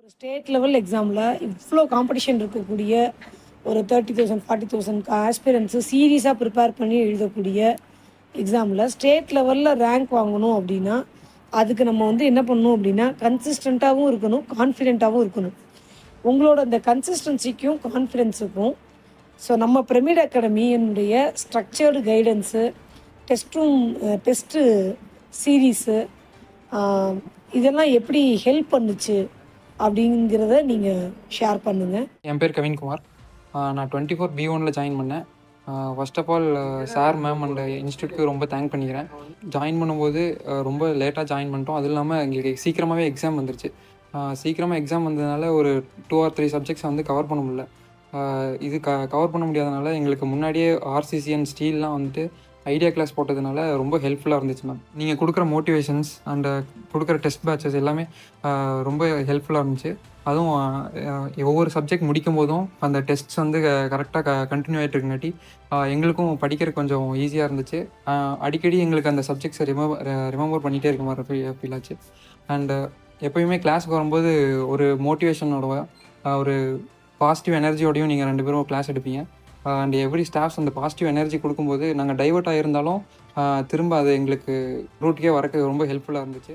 ஒரு state level எக்ஸாமில் இவ்வளோ காம்படிஷன் இருக்கக்கூடிய ஒரு 30,000 40,000 ஆஸ்பிரன்ஸு சீரியஸாக ப்ரிப்பேர் பண்ணி எழுதக்கூடிய எக்ஸாமில் ஸ்டேட் லெவலில் ரேங்க் வாங்கணும் அப்படின்னா அதுக்கு நம்ம என்ன பண்ணணும் அப்படின்னா கன்சிஸ்டண்ட்டாகவும் இருக்கணும், கான்ஃபிடென்ட்டாகவும் இருக்கணும். உங்களோட அந்த கன்சிஸ்டன்சிக்கும் கான்ஃபிடென்ஸுக்கும் நம்ம பிரமிட் அகாடமியினுடைய ஸ்ட்ரக்சர்டு கைடன்ஸு, டெஸ்ட்டு சீரீஸு இதெல்லாம் எப்படி ஹெல்ப் பண்ணுச்சு அப்படிங்கிறத நீங்கள் ஷேர் பண்ணுங்கள். என் பேர் கவின்குமார். நான் 24 B1 ஜாயின் பண்ணேன். First of all sir, ma'am and இன்ஸ்டியூட்க்கு ரொம்ப தேங்க் பண்ணிக்கிறேன். ஜாயின் பண்ணும்போது ரொம்ப லேட்டாக ஜாயின் பண்ணிட்டோம். அதுவும் இல்லாமல் எங்களுக்கு சீக்கிரமாகவே எக்ஸாம் வந்துருச்சு. சீக்கிரமாக எக்ஸாம் வந்ததுனால ஒரு 2 or 3 சப்ஜெக்ட்ஸ் கவர் பண்ண முடியல. இது கவர் பண்ண முடியாதனால எங்களுக்கு முன்னாடியே ஆர்சிசி அண்ட் ஸ்டீல்லாம் ஐடியா கிளாஸ் போட்டதுனால ரொம்ப ஹெல்ப்ஃபுல்லாக இருந்துச்சு மேம். நீங்கள் கொடுக்குற மோட்டிவேஷன்ஸ் அண்ட் கொடுக்குற டெஸ்ட் பேட்சஸ் எல்லாமே ரொம்ப ஹெல்ப்ஃபுல்லாக இருந்துச்சு. அதுவும் ஒவ்வொரு சப்ஜெக்ட் முடிக்கும் போதும் அந்த டெஸ்ட்ஸ் கரெக்டாக கண்டினியூ ஆகிட்டு இருக்குங்காட்டி எங்களுக்கும் படிக்கிற கொஞ்சம் ஈஸியாக இருந்துச்சு. அடிக்கடி எங்களுக்கு அந்த சப்ஜெக்ட்ஸை ரிமெம்பர் பண்ணிகிட்டே இருக்க மாதிரி ஃபீல் ஆச்சு. அண்டு எப்போயுமே கிளாஸுக்கு வரும்போது ஒரு மோட்டிவேஷனோட ஒரு பாசிட்டிவ் எனர்ஜியோடையும் நீங்கள் 2 பேரும் கிளாஸ் எடுப்பீங்க. அண்ட் எவ்ரி ஸ்டாஃப்ஸ் அந்த பாசிட்டிவ் எனர்ஜி கொடுக்கும்போது நாங்கள் டைவர்ட் ஆகியிருந்தாலும் திரும்ப அது எங்களுக்கு ரூட்டுக்கே வரக்கு ரொம்ப ஹெல்ப்ஃபுல்லாக இருந்துச்சு.